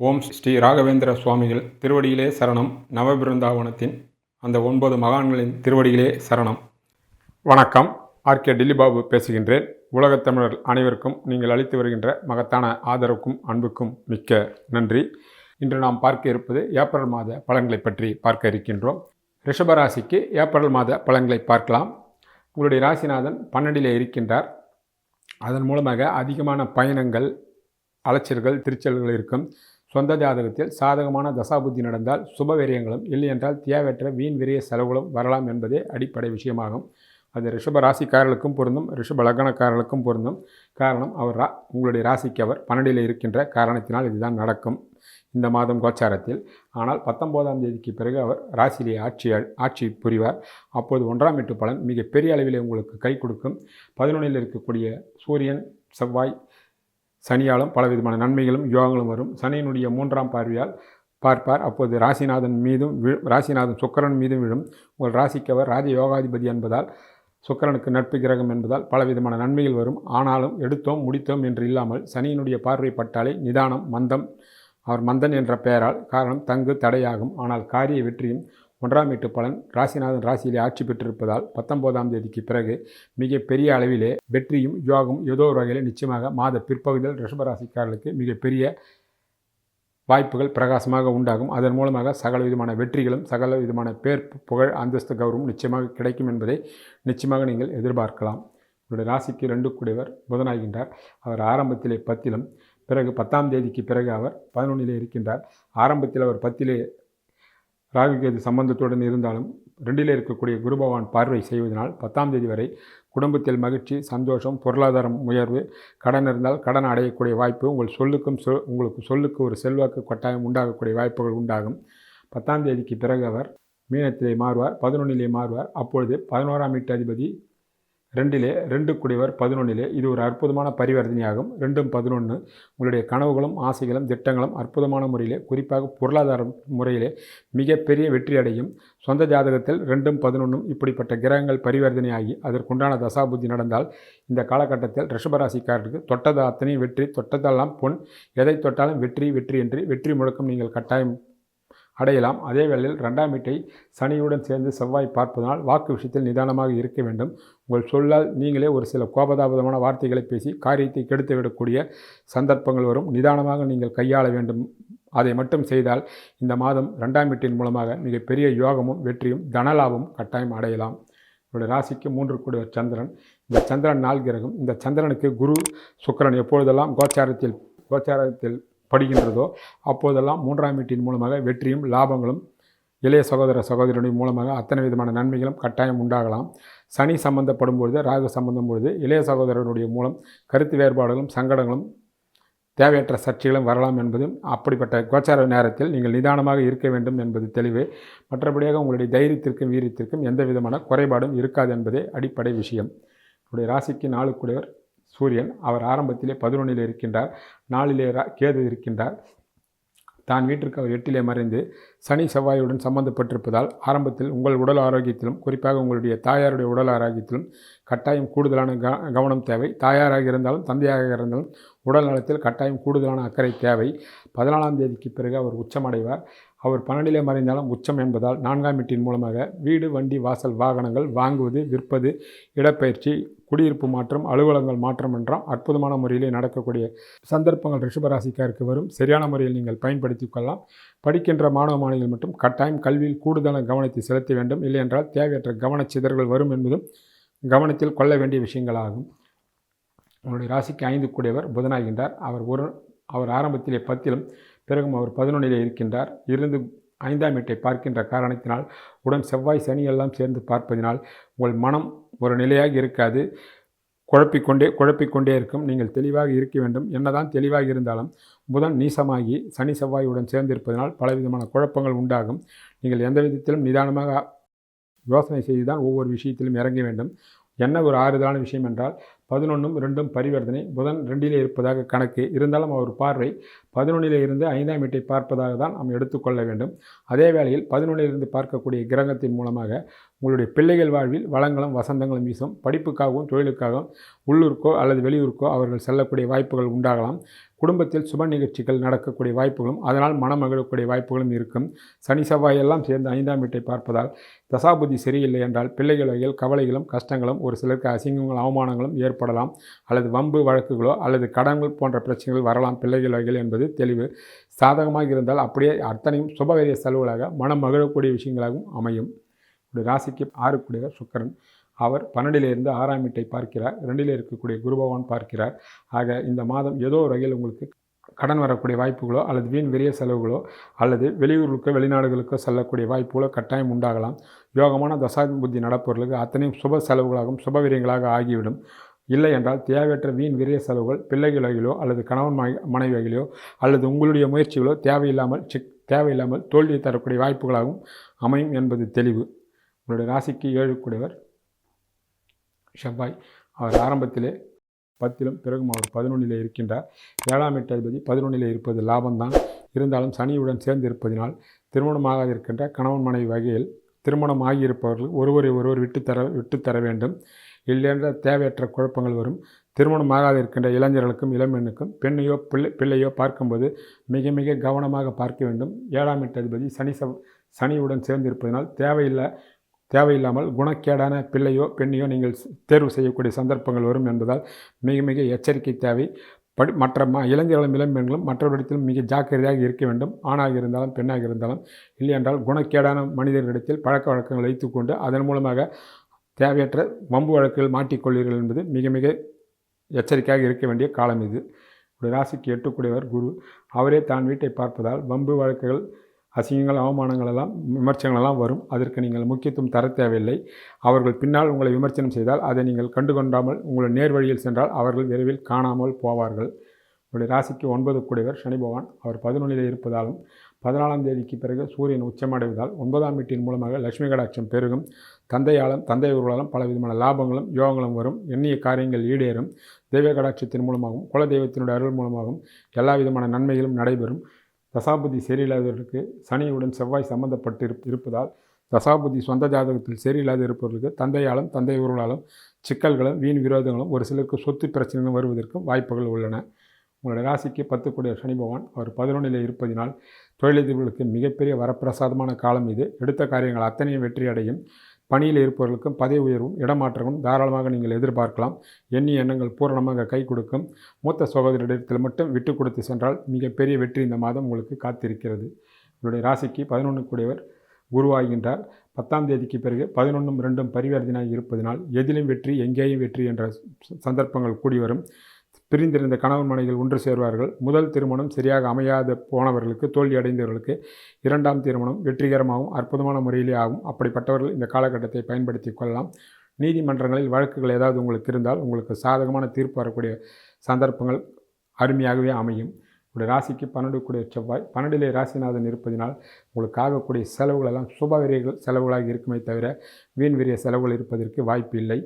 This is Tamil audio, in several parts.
ஓம் ஸ்ரீ ராகவேந்திர சுவாமிகள் திருவடியிலே சரணம். நவபிருந்தாவனத்தின் அந்த 9 மகான்களின் திருவடியிலே சரணம். வணக்கம். ஆர்கே டில்லிபாபு பேசுகின்றேன். உலகத் தமிழர் அனைவருக்கும் நீங்கள் அளித்து வருகின்ற மகத்தான ஆதரவுக்கும் அன்புக்கும் மிக்க நன்றி. இன்று நாம் பார்க்க இருப்பது ஏப்ரல் மாத பலன்களை பற்றி பார்க்க இருக்கின்றோம். ரிஷபராசிக்கு ஏப்ரல் மாத பலன்களை பார்க்கலாம். உங்களுடைய ராசிநாதன் 12 இருக்கின்றார். அதன் மூலமாக அதிகமான பயணங்கள், அலைச்சல்கள், திருச்சல்கள் இருக்கும். சொந்த ஜாதகத்தில் சாதகமான தசாபுத்தி நடந்தால் சுபவிரயங்களும், இல்லை என்றால் தேவையற்ற வீண் விரய செலவுகளும் வரலாம் என்பதே அடிப்படை விஷயமாகும். அது ரிஷப ராசிக்காரர்களுக்கும் பொருந்தும், ரிஷப லக்னக்காரர்களுக்கும் பொருந்தும். காரணம், உங்களுடைய ராசிக்கு அவர் 12 இருக்கின்ற காரணத்தினால் இதுதான் நடக்கும் இந்த மாதம் கோச்சாரத்தில். ஆனால் 19ஆம் தேதிக்கு பிறகு அவர் ராசியிலே ஆட்சி புரிவார். அப்போது 1ஆம் வீட்டு பலன் மிக பெரிய அளவில் உங்களுக்கு கை கொடுக்கும். 11 இருக்கக்கூடிய சூரியன், செவ்வாய், சனியாலும் பலவிதமான நன்மைகளும் யோகங்களும் வரும். சனியினுடைய 3ஆம் பார்வையால் பார்ப்பார். அப்போது ராசிநாதன் சுக்கிரன் மீதும் விழும். உங்கள் ராசிக்கு அவர் ராஜ யோகாதிபதி என்பதால், சுக்கிரனுக்கு நட்பு கிரகம் என்பதால் பலவிதமான நன்மைகள் வரும். ஆனாலும் எடுத்தோம் முடித்தோம் என்று இல்லாமல் சனியினுடைய பார்வை பட்டாலே நிதானம், மந்தம், அவர் மந்தன் என்ற பெயரால் காரணம் தங்கு தடையாகும். ஆனால் காரிய வெற்றியும் 1ஆம் வீட்டு பலன் ராசிநாதன் ராசியிலே ஆட்சி பெற்றிருப்பதால் 19ஆம் தேதிக்கு பிறகு மிக பெரிய அளவிலே வெற்றியும் யோகம் ஏதோ ஒரு வகையில் நிச்சயமாக மாத பிற்பகுதியில் ரிஷபராசிக்காரர்களுக்கு மிகப்பெரிய வாய்ப்புகள் பிரகாசமாக உண்டாகும். அதன் மூலமாக சகல விதமான வெற்றிகளும், சகல விதமான பேர், புகழ், அந்தஸ்து, கௌரவம் நிச்சயமாக கிடைக்கும் என்பதை நிச்சயமாக நீங்கள் எதிர்பார்க்கலாம். உங்களுடைய ராசிக்கு 2 கூடியவர் புதனாகின்றார். அவர் ஆரம்பத்திலே 10 பிறகு 10ஆம் தேதிக்கு பிறகு அவர் 11 இருக்கின்றார். ஆரம்பத்தில் அவர் 10 ராகுகேது சம்பந்தத்துடன் இருந்தாலும் 2 இருக்கக்கூடிய குரு பகவான் பார்வை செய்வதனால் 10ஆம் தேதி வரை குடும்பத்தில் மகிழ்ச்சி, சந்தோஷம், பொருளாதாரம் உயர்வு, கடன் இருந்தால் கடன் அடையக்கூடிய வாய்ப்பு, உங்களுக்கு சொல்லுக்கு ஒரு செல்வாக்கு கட்டாயம் உண்டாகக்கூடிய வாய்ப்புகள் உண்டாகும். 10ஆம் தேதிக்கு பிறகு அவர் மீனத்திலே மாறுவார், 11 மாறுவார். அப்பொழுது 11ஆம் வீட்டு அதிபதி 2 கூடியவர் 11. இது ஒரு அற்புதமான பரிவர்த்தனையாகும். 2ம் 11 உங்களுடைய கனவுகளும், ஆசைகளும், திட்டங்களும் அற்புதமான முறையிலே, குறிப்பாக பொருளாதார முறையிலே மிகப்பெரிய வெற்றி அடையும். சொந்த ஜாதகத்தில் 2ம் 11 இப்படிப்பட்ட கிரகங்கள் பரிவர்த்தனையாகி அதற்குண்டான தசாபுத்தி நடந்தால் இந்த காலகட்டத்தில் ரிஷபராசிக்காரருக்கு தொட்டது அத்தனை வெற்றி, தொட்டதெல்லாம் பொன், எதை தொட்டாலும் வெற்றி வெற்றி என்று வெற்றி முழக்கம் நீங்கள் கட்டாயம் அடையலாம். அதே வேளையில் 2ஆம் வீட்டை சனியுடன் சேர்ந்து செவ்வாய் பார்ப்பதனால் வாக்கு விஷயத்தில் நிதானமாக இருக்க வேண்டும். உங்கள் சொல்லால் நீங்களே ஒரு சில கோபதாபதமான வார்த்தைகளை பேசி காரியத்தை கெடுத்துவிடக்கூடிய சந்தர்ப்பங்கள் வரும். நிதானமாக நீங்கள் கையாள வேண்டும். அதை மட்டும் செய்தால் இந்த மாதம் 2ஆம் வீட்டின் மூலமாக மிகப்பெரிய யோகமும் வெற்றியும் தனலாபமும் கட்டாயம் அடையலாம். உங்களுடைய ராசிக்கு 3 கூடியவர் சந்திரன். இந்த சந்திரன் 4 கிரகம். இந்த சந்திரனுக்கு குரு, சுக்கிரன் எப்பொழுதெல்லாம் கோச்சாரத்தில் படுகின்றதோ அப்போதெல்லாம் 3ஆம் வீட்டின் மூலமாக வெற்றியும் லாபங்களும், இளைய சகோதரனுடைய மூலமாக அத்தனை விதமான நன்மைகளும் கட்டாயம் உண்டாகலாம். சனி சம்பந்தப்படும் பொழுது, ராகு சம்பந்தம் பொழுது இளைய சகோதரனுடைய மூலம் கருத்து வேறுபாடுகளும், சங்கடங்களும், தேவையற்ற சர்ச்சைகளும் வரலாம் என்பதும், அப்படிப்பட்ட கோச்சார நேரத்தில் நீங்கள் நிதானமாக இருக்க வேண்டும் என்பது தெளிவு. மற்றபடியாக உங்களுடைய தைரியத்திற்கும் வீரியத்திற்கும் எந்த விதமான குறைபாடும் இருக்காது என்பதே அடிப்படை விஷயம். உங்களுடைய ராசிக்கு 4 கூடியவர் சூரியன். அவர் ஆரம்பத்திலே 11 இருக்கின்றார். 4 கேது இருக்கின்றார். தான் வீட்டிற்கு அவர் 8 மறைந்து சனி செவ்வாயுடன் சம்பந்தப்பட்டிருப்பதால் ஆரம்பத்தில் உங்கள் உடல் ஆரோக்கியத்திலும், குறிப்பாக உங்களுடைய தாயாருடைய உடல் ஆரோக்கியத்திலும் கட்டாயம் கூடுதலான கவனம் தேவை. தாயாராக இருந்தாலும் தந்தையாக இருந்தாலும் உடல் நலத்தில் கட்டாயம் கூடுதலான அக்கறை தேவை. 14ஆம் தேதிக்கு பிறகு அவர் உச்சமடைவார். அவர் 12 மறைந்தாலும் உச்சம் என்பதால் 4ஆம் வீட்டின் மூலமாக வீடு, வண்டி, வாசல், வாகனங்கள் வாங்குவது, விற்பது, இடப்பெயர்ச்சி, குடியிருப்பு மாற்றம், அலுவலகங்கள் மாற்றம் என்ற அற்புதமான முறையிலே நடக்கக்கூடிய சந்தர்ப்பங்கள் ரிஷபராசிக்காருக்கு வரும். சரியான முறையில் நீங்கள் பயன்படுத்தி கொள்ளலாம். படிக்கின்ற மாணவ மாணவிகள் மட்டும் கட்டாயம் கல்வியில் கூடுதலான கவனத்தை செலுத்த வேண்டும். இல்லை என்றால் தேவையற்ற கவனச்சிதறல்கள் வரும் என்பதும் கவனத்தில் கொள்ள வேண்டிய விஷயங்களாகும். உங்களுடைய ராசிக்கு 5 கூடியவர் புதனாகின்றார். அவர் ஆரம்பத்திலே 10 பிறகும் அவர் 11 இருக்கின்றார். இருந்து 5ஆம் வீட்டை பார்க்கின்ற காரணத்தினால் உடன் செவ்வாய், சனி எல்லாம் சேர்ந்து பார்ப்பதினால் உங்கள் மனம் ஒரு நிலையாக இருக்காது. குழப்பிக்கொண்டே இருக்கும். நீங்கள் தெளிவாக இருக்க வேண்டும். என்னதான் தெளிவாக இருந்தாலும் புதன் நீசமாகி சனி செவ்வாயுடன் சேர்ந்திருப்பதனால் பலவிதமான குழப்பங்கள் உண்டாகும். நீங்கள் எந்த விதத்திலும் நிதானமாக யோசனை செய்து தான் ஒவ்வொரு விஷயத்திலும் இறங்க வேண்டும். என்ன ஒரு ஆறுதலான விஷயம் என்றால் 11ம் 2ம் பரிவர்த்தனை. புதன் 2 இருப்பதாக கணக்கு இருந்தாலும் அவர் பார்வை 11 இருந்து 5ஆம் வீட்டை பார்ப்பதாக தான் நாம் எடுத்துக்கொள்ள வேண்டும். அதே வேளையில் 11 பார்க்கக்கூடிய கிரகத்தின் மூலமாக உங்களுடைய பிள்ளைகள் வாழ்வில் வளங்களும் வசந்தங்களும் வீசும். படிப்புக்காகவும் தொழிலுக்காகவும் உள்ளூருக்கோ அல்லது வெளியூருக்கோ அவர்கள் செல்லக்கூடிய வாய்ப்புகள் உண்டாகலாம். குடும்பத்தில் சுப நிகழ்ச்சிகள் நடக்கக்கூடிய வாய்ப்புகளும் அதனால் மனம் மகிழக்கூடிய வாய்ப்புகளும் இருக்கும். சனி செவ்வாய் எல்லாம் சேர்ந்து 5ஆம் வீட்டை பார்ப்பதால் தசாபுத்தி சரியில்லை என்றால் பிள்ளைகள் வகையில் கவலைகளும் கஷ்டங்களும், ஒரு சிலருக்கு அசிங்கங்களும் அவமானங்களும் ஏற்படலாம். அல்லது வம்பு வழக்குகளோ அல்லது கடன்கள் போன்ற பிரச்சனைகள் வரலாம் பிள்ளைகள் வகையில் என்பது தெளிவு. சாதகமாக இருந்தால் அப்படியே அத்தனையும் சுபகாரிய செலவுகளாக மனம் மகிழக்கூடிய விஷயங்களாகவும் அமையும். ஒரு ராசிக்கு 6 சுக்கிரன். அவர் 12லிருந்து 6ஆம் வீட்டை பார்க்கிறார். 2ல் இருக்கக்கூடிய குரு பகவான் பார்க்கிறார். ஆக இந்த மாதம் ஏதோ ஒரு வகையில் உங்களுக்கு கடன் வரக்கூடிய வாய்ப்புகளோ அல்லது வீண் விரிய செலவுகளோ அல்லது வெளியூர்களுக்கோ வெளிநாடுகளுக்கோ செல்லக்கூடிய வாய்ப்புகளோ கட்டாயம் உண்டாகலாம். யோகமான தசாபுத்தி நடப்பவர்களுக்கு அத்தனையும் சுப செலவுகளாகவும் சுப விரயங்களாக ஆகிவிடும். இல்லை என்றால் தேவையற்ற வீண் விரிய செலவுகள் பிள்ளைகள் வகையிலோ அல்லது கணவன் மனைவி வகையிலோ அல்லது உங்களுடைய முயற்சிகளோ தேவையில்லாமல் தோல்வியை தரக்கூடிய வாய்ப்புகளாகவும் அமையும் என்பது தெளிவு. உங்களுடைய ராசிக்கு 7 செவ்வாய். அவர் ஆரம்பத்திலே 10லும் பிறகும் அவர் 11ல் இருக்கின்றார். 7ஆம் வீட்டு அதிபதி 11ல் இருப்பது லாபம்தான். இருந்தாலும் சனியுடன் சேர்ந்து இருப்பதினால் திருமணமாக இருக்கின்ற கணவன் மனைவி வகையில் திருமணம் ஆகியிருப்பவர்கள் ஒருவர் விட்டுத்தர வேண்டும். இல்லையென்ற தேவையற்ற குழப்பங்கள் வரும். திருமணமாகாத இருக்கின்ற இளைஞர்களுக்கும் இளம்பெண்ணுக்கும் பெண்ணையோ பிள்ளையோ பார்க்கும்போது மிக மிக கவனமாக பார்க்க வேண்டும். 7ஆம் வீட்டு அதிபதி சனியுடன் சேர்ந்து இருப்பதனால் தேவையில்லாமல் குணக்கேடான பிள்ளையோ பெண்ணையோ நீங்கள் தேர்வு செய்யக்கூடிய சந்தர்ப்பங்கள் வரும் என்பதால் மிக மிக எச்சரிக்கை தேவை. மற்ற இளைஞர்களும் இளம்பெண்களும் மற்றவரிடத்திலும் மிக ஜாக்கிரதையாக இருக்க வேண்டும். ஆணாக இருந்தாலும் பெண்ணாக இருந்தாலும். இல்லையென்றால் குணக்கேடான மனிதர்களிடத்தில் பழக்க வழக்கங்கள் வைத்துக்கொண்டு அதன் மூலமாக தேவையற்ற வம்பு வழக்குகள் மாட்டிக்கொள்வீர்கள் என்பது மிக மிக எச்சரிக்கையாக இருக்க வேண்டிய காலம் இது. ஒரு ராசிக்கு 8 குரு. அவரே தான் வீட்டை பார்ப்பதால் வம்பு வழக்குகள், அசிங்கங்கள், அவமானங்கள் எல்லாம் விமர்சனங்கள் எல்லாம் வரும். அதற்கு நீங்கள் முக்கியத்துவம் தர தேவையில்லை. அவர்கள் பின்னால் உங்களை விமர்சனம் செய்தால் அதை நீங்கள் கண்டுகொண்டாமல் உங்கள் நேர் வழியில் சென்றால் அவர்கள் விரைவில் காணாமல் போவார்கள். உங்களுடைய ராசிக்கு 9 சனி பகவான். அவர் 11ல் இருப்பதாலும் 14ஆம் தேதிக்கு பிறகு சூரியன் உச்சமடைவதால் 9ஆம் வீட்டின் மூலமாக லட்சுமி கடாட்சம் பெருகும். தந்தையவர்களாலும் பலவிதமான லாபங்களும் யோகங்களும் வரும். எண்ணிய காரியங்கள் ஈடேறும். தெய்வ கடாட்சத்தின் மூலமாகவும் குலதெய்வத்தினுடைய அருள் மூலமாகவும் எல்லா விதமான நன்மைகளும் நடைபெறும். தசாபுத்தி சரியில்லாதவர்களுக்கு சனியுடன் செவ்வாய் சம்பந்தப்பட்டு இருப்பதால் தசாபுத்தி சொந்த ஜாதகத்தில் சரியில்லாத இருப்பவர்களுக்கு தந்தை உறவுகளாலும் சிக்கல்களும் வீண் விரோதங்களும், ஒரு சிலருக்கு சொத்து பிரச்சனைகளும் வருவதற்கும் வாய்ப்புகள் உள்ளன. உங்களுடைய ராசிக்கு 10 சனி பகவான். அவர் 11ல் இருப்பதினால் தொழிலதிபர்களுக்கு மிகப்பெரிய வரப்பிரசாதமான காலம் இது. எடுத்த காரியங்கள் அத்தனையும் வெற்றி அடையும். பணியில் இருப்பவர்களுக்கும் பதவி உயர்வும் இடமாற்றங்களும் தாராளமாக நீங்கள் எதிர்பார்க்கலாம். எண்ணிய எண்ணங்கள் பூரணமாக கை கொடுக்கும். மூத்த சகோதரிடத்தில் மட்டும் விட்டு கொடுத்து சென்றால் மிகப்பெரிய வெற்றி இந்த மாதம் உங்களுக்கு காத்திருக்கிறது. உங்களுடைய ராசிக்கு 11 குருவாகின்றார். 10ஆம் தேதிக்கு பிறகு 11ம் 2ம் பரிவர்த்தனையாக இருப்பதனால் எதிலும் வெற்றி எங்கேயும் வெற்றி என்ற சந்தர்ப்பங்கள் கூடி வரும். பிரிந்திருந்த கணவன் மனைவிகள் ஒன்று சேர்வார்கள். முதல் திருமணம் சரியாக அமையாத போனவர்களுக்கு, தோல்வி அடைந்தவர்களுக்கு 2ஆம் திருமணம் வெற்றிகரமாகவும் அற்புதமான முறையிலே ஆகும். அப்படிப்பட்டவர்கள் இந்த காலகட்டத்தை பயன்படுத்தி கொள்ளலாம். நீதிமன்றங்களில் வழக்குகள் ஏதாவது உங்களுக்கு இருந்தால் உங்களுக்கு சாதகமான தீர்ப்பு வரக்கூடிய சந்தர்ப்பங்கள் அருமையாகவே அமையும். உடைய ராசிக்கு 12 செவ்வாய். 12லே ராசிநாதன் இருப்பதினால் உங்களுக்கு ஆகக்கூடிய செலவுகள் எல்லாம் சுபவிரிய செலவுகளாக இருக்குமே தவிர வீண் விரிய செலவுகள் இருப்பதற்கு வாய்ப்பு இல்லை.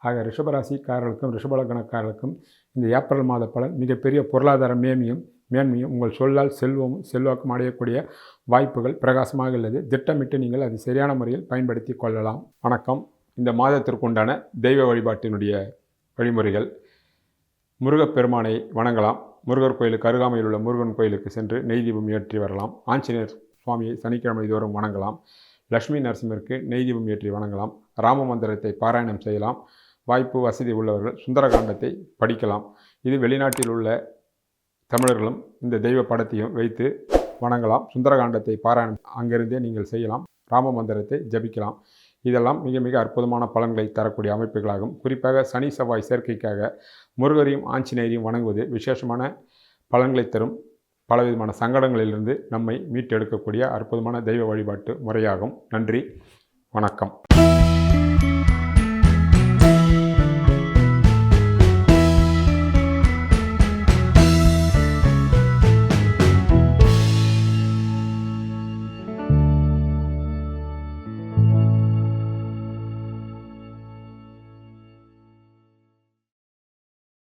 ஆக ரிஷபராசிக்காரர்களுக்கும் ரிஷபலக்கணக்காரர்களுக்கும் இந்த ஏப்ரல் மாத பலன் மிகப்பெரிய பொருளாதார மேன்மையும் உங்கள் சொல்லால் செல்வமும் செல்வாக்கும் அடையக்கூடிய வாய்ப்புகள் பிரகாசமாக உள்ளது. திட்டமிட்டு நீங்கள் அதை சரியான முறையில் பயன்படுத்தி கொள்ளலாம். வணக்கம். இந்த மாதத்திற்குண்டான தெய்வ வழிபாட்டினுடைய வழிமுறைகள். முருகப்பெருமானை வணங்கலாம். முருகர் கோயிலுக்கு அருகாமையில் உள்ள முருகன் கோயிலுக்கு சென்று நெய் தீபம் ஏற்றி வரலாம். ஆஞ்சநேயர் சுவாமியை சனிக்கிழமை தோறும் வணங்கலாம். லட்சுமி நரசிம்மருக்கு நெய் தீபம் ஏற்றி வணங்கலாம். ராம மந்திரத்தை பாராயணம் செய்யலாம். வாய்ப்பு வசதி உள்ளவர்கள் சுந்தரகாண்டத்தை படிக்கலாம். இது வெளிநாட்டில் உள்ள தமிழர்களும் இந்த தெய்வ படத்தையும் வைத்து வணங்கலாம். சுந்தரகாண்டத்தை பாராயணம் அங்கிருந்தே நீங்கள் செய்யலாம். ராம மந்திரத்தை ஜபிக்கலாம். இதெல்லாம் மிக மிக அற்புதமான பலன்களை தரக்கூடிய அமைப்புகளாகும். குறிப்பாக சனி செவ்வாய் சேர்க்கைக்காக முருகரையும் ஆஞ்சநேயரையும் வணங்குவது விசேஷமான பலன்களை தரும். பலவிதமான சங்கடங்களிலிருந்து நம்மை மீட்டெடுக்கக்கூடிய அற்புதமான தெய்வ வழிபாட்டு முறையாகும். நன்றி, வணக்கம்.